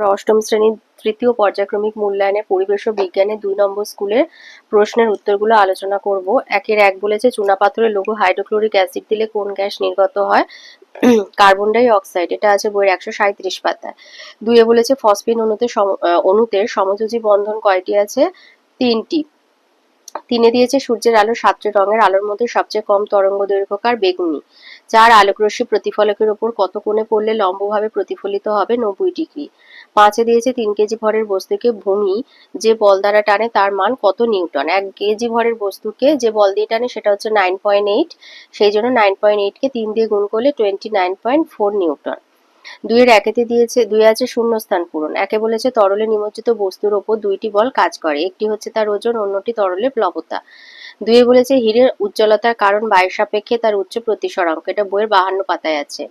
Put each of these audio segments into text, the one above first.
আমরা অষ্টম শ্রেণীর তৃতীয় পর্যায়ক্রমিক মূল্যায়নের পরিবেশ ও বিজ্ঞানের 2 নম্বর স্কুলের প্রশ্নের উত্তরগুলো আলোচনা করব। 1 বলেছে চুনাপাথরে লঘু হাইড্রোক্লোরিক অ্যাসিড দিলে কোন গ্যাস নির্গত হয়? Carbon die oxide. এটা আছে বইয়ের 137 পাতায়। 2 বলেছে ফসফিন অণুতে সমযোজী বন্ধন কয়টি আছে? 3টি। 3 দিয়েছে সূর্যের আলো 7 রঙের আলোর মধ্যে সবচেয়ে কম তরঙ্গ দৈর্ঘ্যকার বেগুনি। 4 আলোকরশ্মি প্রতিফলকের উপর কত কোণে পড়লে লম্বভাবে প্রতিফলিত হবে? 90 ডিগ্রি। 5 দিয়েছে 3 কেজি ভরের বস্তুকে ভূমি যে বল দ্বারা টানে তার মান কত নিউটন? 1 কেজি ভরের বস্তুকে যে বল দিয়ে টানে সেটা হচ্ছে 9.8, সেই জন্য 9.8 কে 3 দিয়ে গুণ করলে 29.4 নিউটন। 2 দিয়েছে 2 আছে শূন্যস্থান পূরণ। 1 বলেছে তরলে নিমজ্জিত বস্তুর ওপর 2টি বল কাজ করে, একটি হচ্ছে তার ওজন, অন্যটি তরলের প্লবতা। 2 বলেছে হীরের উজ্জ্বলতার কারণ বায়ুর সাপেক্ষে তার উচ্চ প্রতিসরাঙ্ক। এটা বইয়ের 52 পাতায় আছে।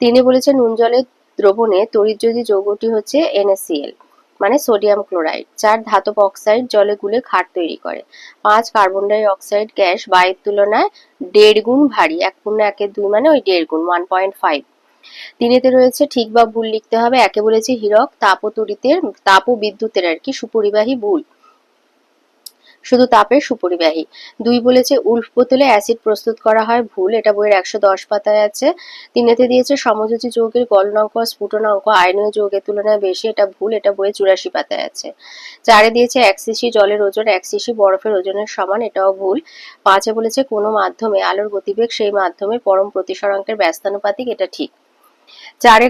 3 বলেছে নুন জলের দ্রবণে তড়িৎযোজী যৌগটি হচ্ছে NaCl মানে সোডিয়াম ক্লোরাইড। 4 ধাতব অক্সাইড জলে গুলে ক্ষার তৈরি করে। 5 কার্বন ডাই অক্সাইড গ্যাস বায়ুর তুলনায় 1.5 গুণ ভারী। 1 × 1 = 2 মানে ওই 1.5 গুণ 1.5। 3 রয়েছে ঠিক বা ভুল লিখতে হবে। 1 বলেছে হীরক তাপ ও বিদ্যুতের সুপরিবাহী। ভুল, শুধু তাপের সুপরিবাহী। 2 বলেছে উল্ফ বোতলে অ্যাসিড প্রস্তুত করা হয়। ভুল, এটা বইয়ের 110 পাতায় আছে। 3 দিয়েছে সমযোজী যৌগের গলনাঙ্ক ও স্ফুটনাঙ্ক আয়নীয় যৌগের তুলনায় বেশি। এটা ভুল, এটা বইয়ের 84 পাতায় আছে। 4 দিয়েছে 1 সিসি জলের ওজন 1 সিসি বরফের ওজনের সমান। এটাও ভুল। 5 বলেছে কোনো মাধ্যমে আলোর গতিবেগ সেই মাধ্যমের পরম প্রতিসরাঙ্কের ব্যস্তানুপাতিক। এটা ঠিক। 4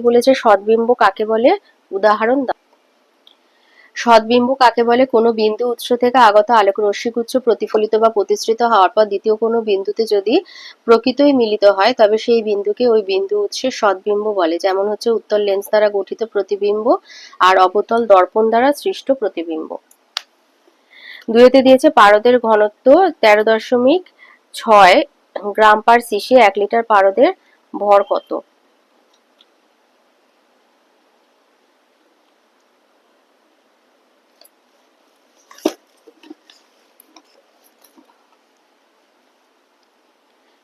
বলেছে সদ্বিম্ব কাকে বলে? উদাহরণ দাও। সদ্বিম্ব কাকে বলে? কোনো বিন্দু উৎস থেকে আগত আলোক রশ্মিগুচ্ছ প্রতিফলিত বা প্রতিসৃত হওয়ার পর দ্বিতীয় কোনো বিন্দুতে যদি প্রকৃতই মিলিত হয় তবে সেই বিন্দুকে ওই বিন্দু উৎসের সদ্বিম্ব বলে। যেমন হচ্ছে উত্তল লেন্স দ্বারা গঠিত প্রতিবিম্ব আর অবতল দর্পণ দ্বারা সৃষ্ট প্রতিবিম্ব। 2 দিয়েছে পারদের ঘনত্ব 13.6 গ্রাম/সিসি। 1 লিটার পারদের ভর কত?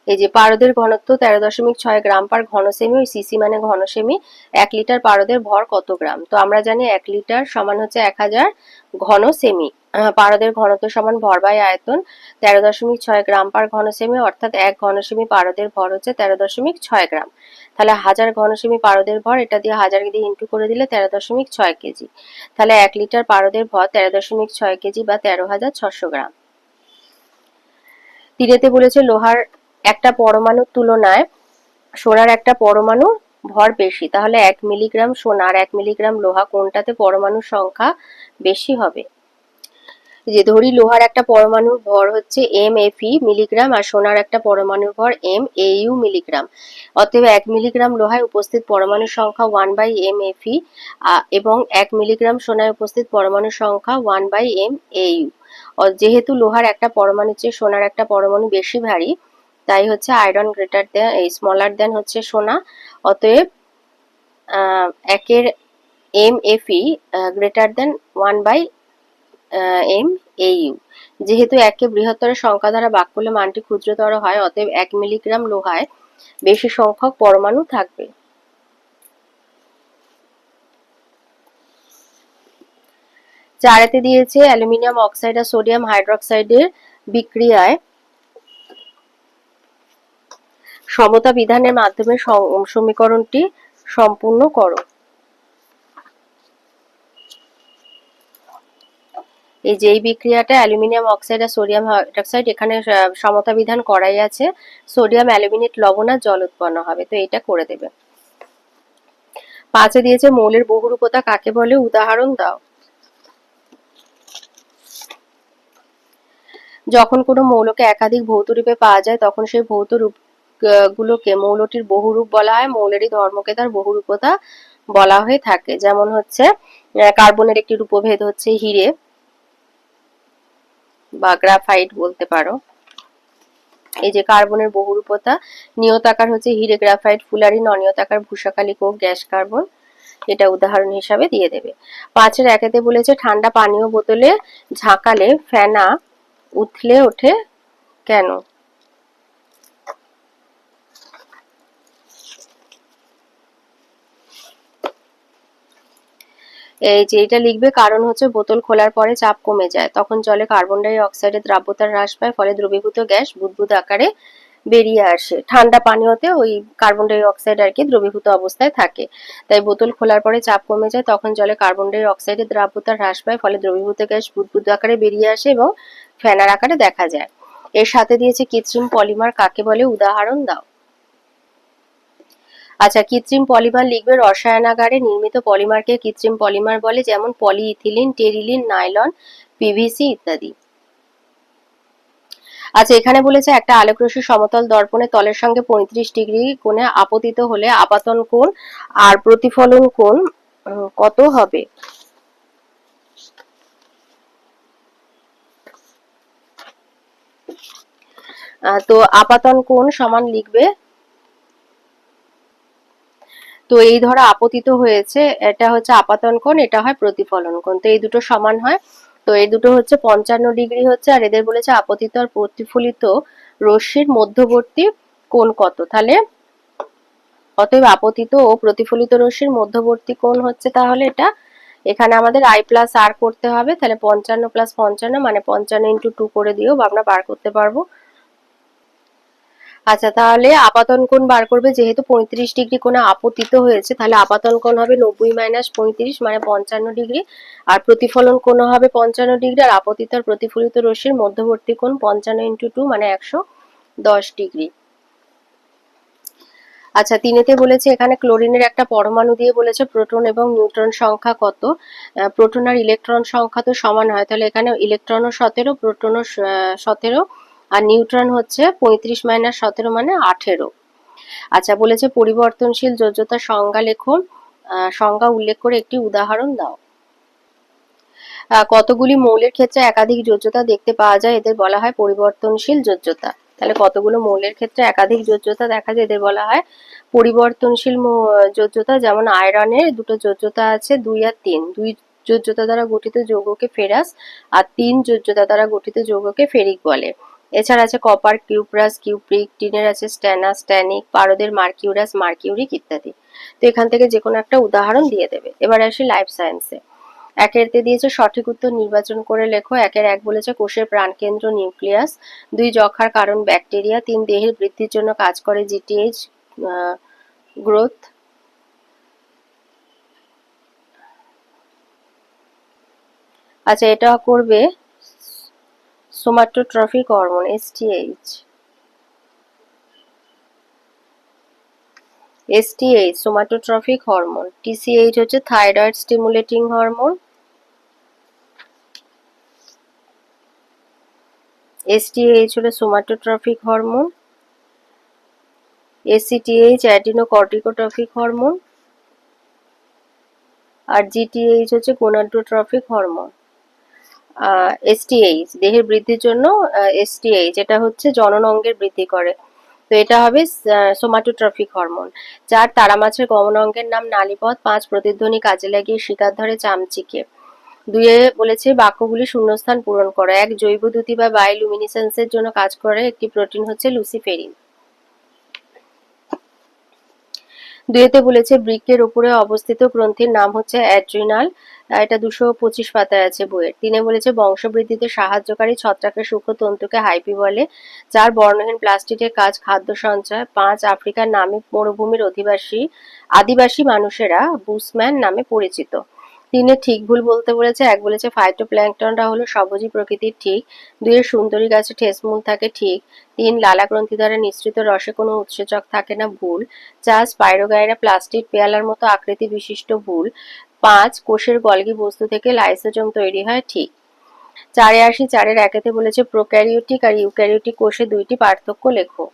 এই যে পারদের ঘনত্ব 13.6 গ্রাম/ঘন সেমি, ওই সিসি মানে ঘন সেমি। 1 লিটার পারদের ভর কত গ্রাম? তো আমরা জানি 1 লিটার সমান হচ্ছে 1000 ঘন সেমি। পারদের ঘনত্ব সমান ভর বাই আয়তন। 13.6 গ্রাম/ঘন সেমি অর্থাৎ 1 ঘন সেমি পারদের ভর হচ্ছে 13.6 গ্রাম। তাহলে 1000 ঘন সেমি পারদের ভর, এটা দিয়ে 1000 দিয়ে ইন্টু করে দিলে 13.6 কেজি। তাহলে 1 লিটার পারদের ভর 13.6 কেজি বা 13,600 গ্রাম। 3 বলেছে লোহার একটা পরমাণুর তুলনায় সোনার একটা পরমাণুর ভর বেশি, তাহলে 1 মিলিগ্রাম সোনা আর 1 মিলিগ্রাম লোহা কোনটাতে পরমাণুর সংখ্যা বেশি হবে? যে ধরি লোহার একটা পরমাণুর ভর হচ্ছে MFe মিলিগ্রাম আর সোনার একটা পরমাণুর ভর MAU মিলিগ্রাম। অতএব 1 মিলিগ্রাম লোহায় উপস্থিত পরমাণুর সংখ্যা 1/MFe এবং 1 মিলিগ্রাম সোনায় উপস্থিত পরমাণুর সংখ্যা 1/MAU। যেহেতু লোহার একটা পরমাণুর চেয়ে সোনার একটা পরমাণু বেশি ভারী, তাই হচ্ছে আয়রন গ্রেটার দেন স্মলার দেন হচ্ছে সোনা। অতএব 1 MFe গ্রেটার দেন 1/MAU। যেহেতু 1কে বৃহত্তর সংখ্যা দ্বারা ভাগ করলে মানটি ক্ষুদ্রতর হয়, অতএব 1 মিলিগ্রাম লোহায় বেশি সংখ্যক পরমাণু থাকবে। 4 দিয়েছে অ্যালুমিনিয়াম অক্সাইড আর সোডিয়াম হাইড্রোক্সাইডের বিক্রিয়ায় সমতা বিধানের মাধ্যমে সমীকরণটি সম্পূর্ণ করো। এই যে এই বিক্রিয়াটা অ্যালুমিনিয়াম অক্সাইড আর সোডিয়াম হাইড্রোক্সাইড, এখানে সমতা বিধান করাই আছে। সোডিয়াম অ্যালুমিনেট লবণ আর জল উৎপন্ন হবে, তো এটা করে দেবে। 5 দিয়েছে মৌলের বহুরূপতা কাকে বলে? উদাহরণ দাও। যখন কোনো মৌলকে একাধিক ভৌত রূপে পাওয়া যায় তখন সেই ভৌত রূপগুলোকে মৌলটির বহুরূপ বলা হয়। মৌলেরই ধর্মকে তার বহুরূপতা বলা হয়ে থাকে। যেমন হচ্ছে কার্বনের একটি রূপভেদ হচ্ছে হিরে বা গ্রাফাইট বলতে পারো। এই যে কার্বনের বহুরূপতা, নিয়তাকার হচ্ছে হিরে গ্রাফাইট, ফুলারিন, অনিয়তাকার ভূষাকালী কোক, গ্যাস কার্বন। এটা উদাহরণ হিসাবে দিয়ে দেবে। 5 বলেছে ঠান্ডা পানীয় বোতলে ঝাঁকালে ফেনা উথলে ওঠে কেন? এই যে এটা লিখবে, কারণ হচ্ছে বোতল খোলার পরে চাপ কমে যায়, তখন জলে কার্বন ডাই অক্সাইডের দ্রাব্যতা হ্রাস পায়, ফলে দ্রবীভূত গ্যাস বুদবুদ আকারে বেরিয়ে আসে। ঠান্ডা পানীয়তে ওই কার্বন ডাই অক্সাইড আর কি দ্রবীভূত অবস্থায় থাকে, তাই বোতল খোলার পরে চাপ কমে যায়, তখন জলে কার্বন ডাই অক্সাইডের দ্রাব্যতা হ্রাস পায়, ফলে দ্রবীভূত গ্যাস বুদবুদ আকারে বেরিয়ে আসে এবং ফেনার আকারে দেখা যায়। এর সাথে দিয়েছে কৃত্রিম পলিমার কাকে বলে, উদাহরণ দাও। আচ্ছা, কৃত্রিম পলিমার লিখবে, রসায়নাগারে নির্মিত পলিমারকে কৃত্রিম পলিমার বলে, যেমন পলিইথিলিন, টেরিলিন, নাইলন, পিভিসি ইত্যাদি। আচ্ছা, এখানে বলেছে একটা আলোকরশ্মি সমতল দর্পণের তলের সঙ্গে 35 ডিগ্রি কোণে আপতিত হলে আপাতন কোণ আর প্রতিফলন কোণ কত হবে? তো আপাতন কোণ সমান লিখবে, তো এই ধরো আপতিত হয়েছে, এটা হচ্ছে আপাতন কোণ, এটা হয় প্রতিফলন কোণ, তো এই দুটো সমান হয়। তো এই দুটো হচ্ছে 55 ডিগ্রি হচ্ছে, আর এদের বলেছে আপতিত আর প্রতিফলিত রশ্মির মধ্যবর্তী কোণ কত, তাহলে অতএব আপতিত ও প্রতিফলিত রশ্মির মধ্যবর্তী কোণ হচ্ছে তাহলে এটা, এখানে আমাদের আই প্লাস আর করতে হবে, তাহলে 55 প্লাস 55 মানে 55 ইন্টু 2 করে দিও, বা আমরা বার করতে পারবো। আচ্ছা, তাহলে আপাতন কোণ বার করবে, যেহেতু 35 ডিগ্রি কোণে আপতিত হয়েছে, তাহলে আপাতন কোণ হবে 90 মাইনাস 35 মানে 55 ডিগ্রি, আর প্রতিফলন কোণ হবে 55 ডিগ্রি, আর আপতিত আর প্রতিফলিত রশ্মির মধ্যবর্তী কোণ 55 ইন্টু 2 মানে 110 ডিগ্রি। আচ্ছা, তিনেতে বলেছে এখানে ক্লোরিনের একটা পরমাণু দিয়ে বলেছে প্রোটন এবং নিউট্রন সংখ্যা কত। প্রোটন আর ইলেকট্রন সংখ্যা তো সমান হয়, তাহলে এখানে ইলেকট্রনও 17, প্রোটনও 17, আর নিউট্রন হচ্ছে 35 মাইনাস 17 মানে 18। আচ্ছা, বলেছে পরিবর্তনশীল যোজ্যতার সংজ্ঞা লেখো, সংজ্ঞা উল্লেখ করে একটি উদাহরণ দাও। কতগুলি মৌলের ক্ষেত্রে একাধিক যোজ্যতা দেখতে পাওয়া যায়, এদের বলা হয় পরিবর্তনশীল যোজ্যতা। তাহলে কতগুলো মৌলের ক্ষেত্রে একাধিক যোজ্যতা দেখা যায়, এদের বলা হয় পরিবর্তনশীল যোজ্যতা। যেমন আয়রনের দুটো যোজ্যতা আছে, 2 আর 3, 2 যোজ্যতা দ্বারা গঠিত যৌগকে ফেরাস, আর 3 যোজ্যতা দ্বারা গঠিত যৌগকে ফেরিক বলে। এছাড়া আছে কপার কিউপ্রাস, কিউপ্রিক, টিনের আছে স্ট্যানাস, স্ট্যানিক, পারদের মার্কিউরাস, মার্কিউরিক ইত্যাদি। তো এখান থেকে যে কোনো একটা উদাহরণ দিয়ে দেবে। এবার আসি লাইফ সায়েন্সে। একেরতে দিয়েছে সঠিক উত্তর নির্বাচন করে লেখো। একের এক বলেছে কোষের প্রাণকেন্দ্র নিউক্লিয়াস, 2 যক্ষার কারণ ব্যাকটেরিয়া, 3 দেহের বৃদ্ধির জন্য কাজ করে জিটিএইচ গ্রোথ। আচ্ছা, এটা করবে somatotrophic hormone STH. STH somatotrophic hormone, TCH হচ্ছে থাইরয়েড স্টিমুলেটিং হরমোন, এসটিএইচ হলো সোমাটোট্রফিক হরমোন, এসিটিএইচ অ্যাডিনোকর্টিকোট্রফিক হরমোন, আর জিটিএইচ হচ্ছে গোনাডোট্রফিক হরমোন। এসটিএইচ দেহের বৃদ্ধির জন্য, এসটিএইচ এটা হচ্ছে জনন অঙ্গের বৃদ্ধি করে, তো এটা হবে সোমাটোট্রফিক হরমোন। 4 তারা মাছের গমন অঙ্গের নাম নালীপথ। 5 প্রতিধ্বনি কাজে লাগিয়ে শিকার ধরে চামচিকে। 2 এ বলেছে বাক্যগুলি শূন্যস্থান পূরণ করো। 1 জৈব দ্যুতি বা বায়োলুমিনেসেন্সের জন্য কাজ করে একটি প্রোটিন হচ্ছে লুসিফেরিন। 2 এতে বলেছে বৃক্কের উপরে অবস্থিত গ্রন্থির নাম হচ্ছে অ্যাড্রিনাল, এটা 225 পাতায় আছে বইয়ের। 3 এ বলেছে বংশবৃদ্ধিতে সাহায্যকারী ছত্রাকের সূক্ষ্ম তন্তুকে হাইপি বলে। 4 বর্ণহীন প্লাস্টিডের কাজ খাদ্য সঞ্চয়। 5 আফ্রিকার নামী মরুভূমির আদিবাসী মানুষেরা বুশম্যান নামে পরিচিত। 3 এ ঠিক ভুল বলতে বলেছে। 1 বলেছে ফাইটোপ্ল্যাঙ্কটনরা হলো স্বভোজী প্রকৃতির, ঠিক। 2 এ সুন্দরী গাছে ঠেসমূল থাকে, ঠিক। 3 লালা গ্রন্থি দ্বারা নিঃসৃত রসে কোনো উৎসেচক থাকে না, ভুল। 4 স্পাইরোগাইরা প্লাস্টিড পেয়ালার মতো আকৃতি বিশিষ্ট, ভুল। 5 কোষের গলগি বস্তু থেকে লাইসোজোম তৈরি হয়, ঠিক। 4 এ আসি। 4 এর 1 এতে বলেছে প্রোক্যারিওটিক আর ইউক্যারিওটিক কোষে 2টি পার্থক্য লেখো।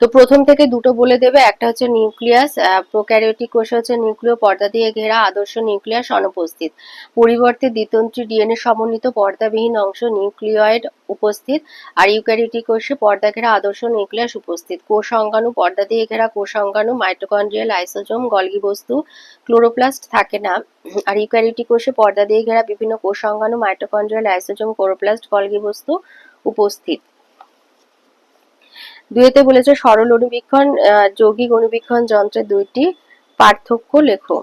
তো প্রথম থেকে দুটো বলে দেবে। একটা হচ্ছে নিউক্লিয়াস, প্রোক্যারিওটিক কোষে হচ্ছে নিউক্লিয় পর্দা দিয়ে ঘেরা, আদর্শ নিউক্লিয়াস অনুপস্থিত। পরিবর্তে দ্বিতন্ত্রী ডিএনএ সমন্বিত পর্দাবিহীন অংশ নিউক্লিয়য়েড উপস্থিত। আর ইউক্যারিওটিক কোষে পর্দা ঘেরা আদর্শ নিউক্লিয়াস উপস্থিত। কোষ অঙ্গাণু, পর্দা দিয়ে ঘেরা কোষ অঙ্গাণু, মাইটোকন্ড্রিয়া, লাইসোজোম, গলগি বস্তু, ক্লোরোপ্লাস্ট থাকে না। আর ইউক্যারিওটিক কোষে পর্দা দিয়ে ঘেরা বিভিন্ন কোষ অঙ্গাণু, মাইটোকন্ড্রিয়া, লাইসোজোম, ক্লোরোপ্লাস্ট, গলগি বস্তু উপস্থিত। 2 এতে বলেছে সরল অণুবীক্ষণ, যৌগিক অণুবীক্ষণ যন্ত্রের 2টি পার্থক্য লেখো।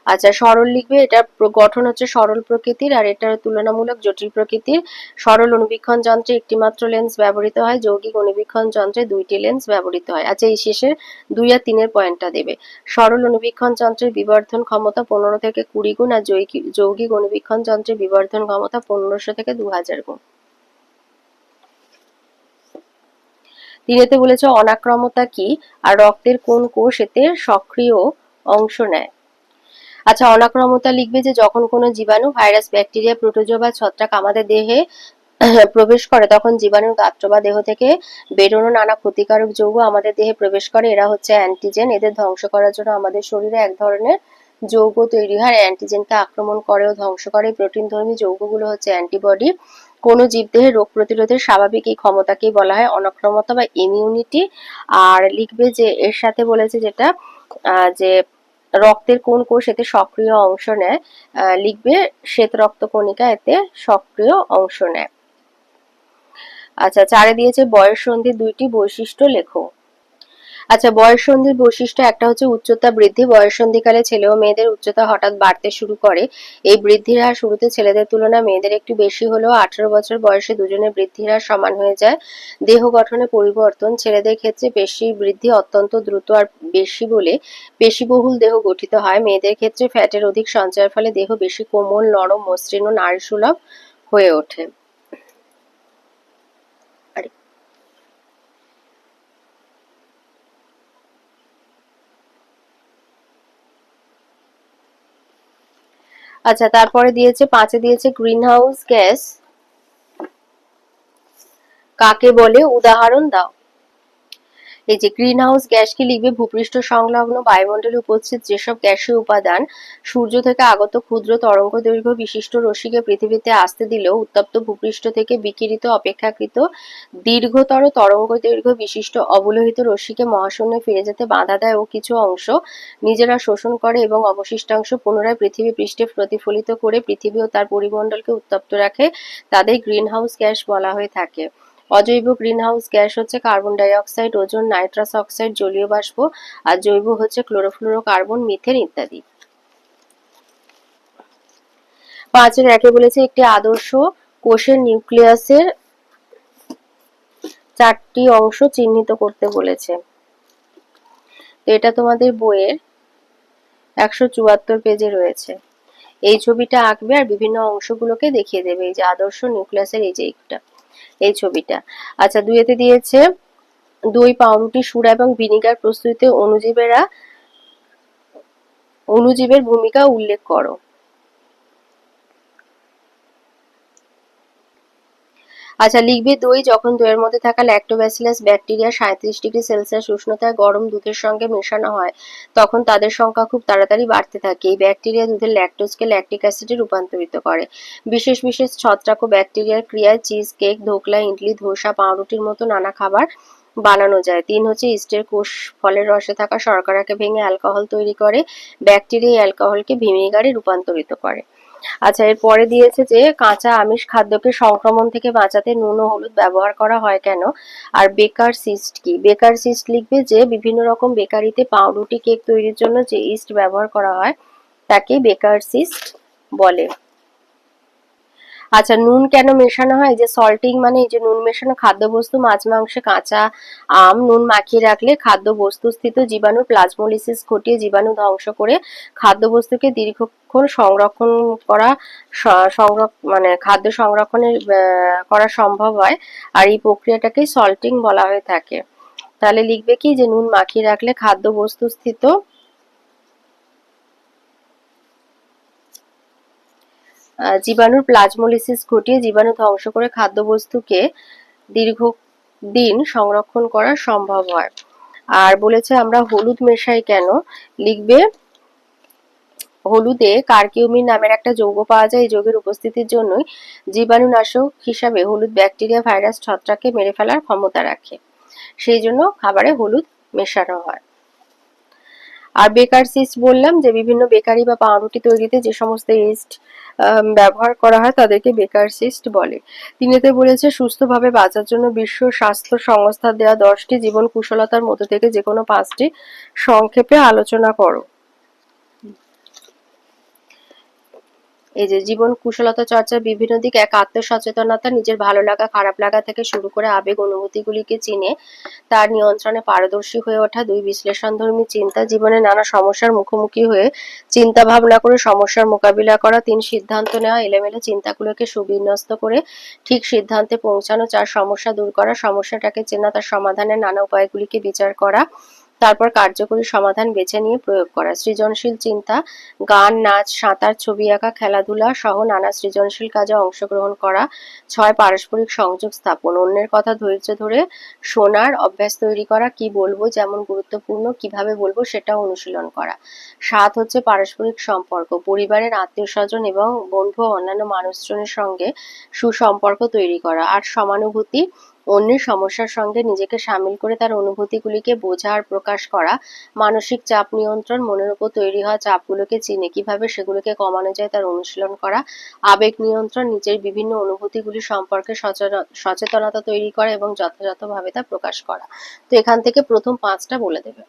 আচ্ছা, সরল লিখবে, এটা গঠন হচ্ছে সরল প্রকৃতির আর এটা তুলনামূলক জটিল প্রকৃতির। সরল অণুবীক্ষণ যন্ত্রে একটি মাত্র লেন্স ব্যবহৃত হয়, যৌগিক অণুবীক্ষণ যন্ত্রে দুইটি লেন্স ব্যবহৃত হয়। আচ্ছা, এই শেষের 2 আর 3 এর পয়েন্টটা দেবে। সরল অণুবীক্ষণ যন্ত্রের বিবর্ধন ক্ষমতা 15 থেকে 20 গুণ আর যৌগিক অণুবীক্ষণ যন্ত্রের বিবর্ধন ক্ষমতা 1500 থেকে 2000 গুণ। 3 বলেছে অনাক্রমতা কি আর রক্তের কোন কোষ এতে সক্রিয় অংশ নেয়। আচ্ছা, অনাক্রমতা লিখবে যে যখন কোনো জীবাণু, ভাইরাস, ব্যাকটেরিয়া, প্রোটোজোয়া বা ছত্রাক আমাদের দেহে প্রবেশ করে তখন জীবাণুর গাত্র বা দেহ থেকে বেরোনো নানা ক্ষতিকারক যৌগ আমাদের দেহে প্রবেশ করে। এরা হচ্ছে অ্যান্টিজেন। এদের ধ্বংস করার জন্য আমাদের শরীরে এক ধরনের যৌগ তৈরি হয়, অ্যান্টিজেনকে আক্রমণ করে ও ধ্বংস করে। প্রোটিনধর্মী যৌগগুলো হচ্ছে অ্যান্টিবডি। কোনো জীবদেহে রোগ প্রতিরোধের স্বাভাবিক এই ক্ষমতাকেই বলা হয় অনাক্রমতা বা ইমিউনিটি। আর লিখবে যে এর সাথে বলেছে যেটা যে রক্তের কোন কোষ এতে সক্রিয় অংশ নেয়, লিখবে শ্বেত রক্তকণিকা এতে সক্রিয় অংশ নেয়। আচ্ছা, 4 দিয়েছে বয়ঃসন্ধির 2টি বৈশিষ্ট্য লেখো। আচ্ছা, বয়ঃসন্ধির বৈশিষ্ট্য একটা হচ্ছে উচ্চতা বৃদ্ধি। বয়ঃসন্ধিকালে ছেলে ও মেয়েদের উচ্চতা হঠাৎ বাড়তে শুরু করে। এই বৃদ্ধির হার শুরুতে ছেলেদের তুলনায় মেয়েদের একটু বেশি হলেও 18 বছর বয়সে দুজনের বৃদ্ধির হার সমান হয়ে যায়। দেহ গঠনে পরিবর্তন। ছেলেদের ক্ষেত্রে পেশির বৃদ্ধি অত্যন্ত দ্রুত আর বেশি বলে পেশিবহুল দেহ গঠিত হয়। মেয়েদের ক্ষেত্রে ফ্যাটের অধিক সঞ্চয়ের ফলে দেহ বেশি কোমল, নরম, মসৃণ ও নারীসুলভ হয়ে ওঠে। আচ্ছা, তারপরে দিয়েছে 5 দিয়েছে গ্রিনহাউস গ্যাস কাকে বলে, উদাহরণ দাও। এই যে গ্রিনহাউস গ্যাসকে লিখবে ভূপৃষ্ঠ সংলগ্ন বায়ুমণ্ডলে উপস্থিত যেসব গ্যাসীয় উপাদান সূর্য থেকে আগত ক্ষুদ্র তরঙ্গ দৈর্ঘ্য বিশিষ্ট রশ্মিকে পৃথিবীতে আসতে দিলেও উত্তপ্ত ভূপৃষ্ঠ থেকে বিকিরিত অপেক্ষাকৃত দীর্ঘতর তরঙ্গ দৈর্ঘ্য বিশিষ্ট অবলোহিত রশ্মিকে মহাশূন্যে ফিরে যেতে বাধা দেয় ও কিছু অংশ নিজেরা শোষণ করে এবং অবশিষ্টাংশ পুনরায় পৃথিবী পৃষ্ঠে প্রতিফলিত করে পৃথিবী ও তার পরিমণ্ডলকে উত্তপ্ত রাখে, তাদের গ্রিনহাউস গ্যাস বলা হয়ে থাকে। অজৈব গ্রিনহাউস গ্যাস হচ্ছে carbon die oxide, ozone, nitrous oxide, জলীয় বাষ্প। আর জৈব হচ্ছে ক্লোরোফ্লোরোকার্বন, মিথেন ইত্যাদি। 5 বলেছে একটি আদর্শ কোষের নিউক্লিয়াসের 4টি অংশ চিহ্নিত করতে বলেছে। তো এটা তোমাদের বইয়ের 174 পেজে রয়েছে। এই ছবিটা আঁকবে আর বিভিন্ন অংশগুলোকে দেখিয়ে দেবে। এই যে আদর্শ নিউক্লিয়াসের এই যে এই ছবিটা। আচ্ছা, 2 দিয়েছে দই, পাউরুটি, সুরা এবং ভিনিগার প্রস্তুতিতে অণুজীবের ভূমিকা উল্লেখ করো। আচ্ছা, লিখবে দই যখন দইয়ের মধ্যে থাকা ল্যাক্টোব্যাসিলাস ব্যাকটেরিয়া 37°C উষ্ণতায় গরম দুধের সঙ্গে মেশানো হয় তখন তাদের সংখ্যা খুব তাড়াতাড়ি বাড়তে থাকে। এই ব্যাকটেরিয়া দুধের ল্যাকটোজকে ল্যাকটিক অ্যাসিডে রূপান্তরিত করে। বিশেষ বিশেষ ছত্রাক ও ব্যাকটেরিয়ার ক্রিয়ায় চিজ, কেক, ধোকলা, ইডলি, ধোসা, পাউরুটির মতো নানা খাবার বানানো যায়। 3 হচ্ছে ইস্টের কোষ ফলের রসে থাকা শর্করাকে ভেঙে অ্যালকোহল তৈরি করে। ব্যাকটেরিয়া এই অ্যালকোহলকে ভিনেগারে রূপান্তরিত করে। আচ্ছা, এর পরে দিয়েছে যে কাঁচা আমিষ খাদ্যকে সংক্রমণ থেকে বাঁচাতে নুন ও হলুদ ব্যবহার করা হয় কেন। আর বেকার সিস্ট কি। বেকার সিস্ট লিখবে যে বিভিন্ন রকম বেকারিতে পাউরুটি, কেক তৈরির জন্য যে ইস্ট ব্যবহার করা হয় তাকে বেকার সিস্ট বলে। আচ্ছা, নুন কেন মেশানো হয়, যে সল্টিং মানে এই যে নুন মেশানো খাদ্যবস্তু, মাছ, মাংসে কাঁচা আম নুন মাখিয়ে রাখলে খাদ্যবস্তুস্থিত জীবাণু প্লাজমোলিসিস ঘটিয়ে জীবাণু ধ্বংস করে খাদ্যবস্তুকে দীর্ঘক্ষণ সংরক্ষণ করা মানে খাদ্য সংরক্ষণের করা সম্ভব হয়। আর এই প্রক্রিয়াটাকেই সল্টিং বলা হয়ে থাকে। তাহলে লিখবে কি যে নুন মাখিয়ে রাখলে খাদ্যবস্তুস্থিত জীবাণুর প্লাজমোলিসিস ঘটিয়ে জীবাণু ধ্বংস করে খাদ্যবস্তুকে দীর্ঘদিন সংরক্ষণ করা সম্ভব হয়। আর বলেছে আমরা হলুদ মেশাই কেন, লিখবে হলুদে কারকিউমিন নামের একটা যৌগ পাওয়া যায়। এই যৌগের উপস্থিতির জন্যই জীবাণুনাশক হিসাবে হলুদ ব্যাকটেরিয়া, ভাইরাস, ছত্রাককে মেরে ফেলার ক্ষমতা রাখে। সেই জন্য খাবারে হলুদ মেশানো হয়। আর বেকার সিস্ট বললাম যে বিভিন্ন বেকারি বা পাউরুটি তৈরিতে যে সমস্ত ইস্ট ব্যবহার করা হয় তাদেরকে বেকার সিস্ট বলে। 3 বলেছে সুস্থভাবে বাঁচার জন্য বিশ্ব স্বাস্থ্য সংস্থার দেওয়া 10টি জীবন কুশলতার মধ্যে থেকে যে কোনো 5টি সংক্ষেপে আলোচনা করো। এই যে জীবন কুশলতা চর্চার বিভিন্ন দিক, এক আত্মসচেতনতা, নিজের ভালো লাগা খারাপ লাগা থেকে শুরু করে আবেগ অনুভূতিগুলিকে চিনে তার নিয়ন্ত্রণে পারদর্শী হয়ে ওঠা। দুই, বিশ্লেষণধর্মী চিন্তা, জীবনে নানা সমস্যার মুখোমুখি হয়ে চিন্তা ভাবনা করে সমস্যার মোকাবিলা করা। তিন, সিদ্ধান্ত নেওয়া, এলোমেলো চিন্তাগুলোকে সুবিন্যস্ত করে ঠিক সিদ্ধান্তে পৌঁছানো। চার, সমস্যা দূর করা, সমস্যাটাকে চেনা, তার সমাধানের নানা উপায়গুলিকে বিচার করা, তারপর কার্যকরী সমাধান বেছে নিয়ে প্রয়োগ করা। সৃজনশীল চিন্তা, গান, নাচ, সাঁতার, ছবি আঁকা, খেলাধুলা সহ নানা সৃজনশীল কাজে অংশগ্রহণ করা। ছয়, পারস্পরিক সংযোগ স্থাপন, অন্যের কথা ধৈর্য ধরে শোনার অভ্যাস তৈরি করা, কি বলবো যেমন গুরুত্বপূর্ণ, কিভাবে বলবো সেটাও অনুশীলন করা। সাত হচ্ছে পারস্পরিক সম্পর্ক, পরিবারের আত্মীয় স্বজন এবং বন্ধু ও অন্যান্য মানুষজনের সঙ্গে সুসম্পর্ক তৈরি করা। আট, সমানুভূতি, অন্যের সমস্যার সঙ্গে নিজেকে সামিল করে তার অনুভূতিগুলিকে বোঝা আর প্রকাশ করা। মানসিক চাপ নিয়ন্ত্রণ, মনের উপর তৈরি হওয়া চাপগুলোকে চিনে কিভাবে সেগুলোকে কমানো যায় তার অনুশীলন করা। আবেগ নিয়ন্ত্রণ, নিজের বিভিন্ন অনুভূতিগুলি সম্পর্কে সচেতনতা তৈরি করা এবং যথাযথভাবে তা প্রকাশ করা। তো এখান থেকে প্রথম পাঁচটা বলে দেবে।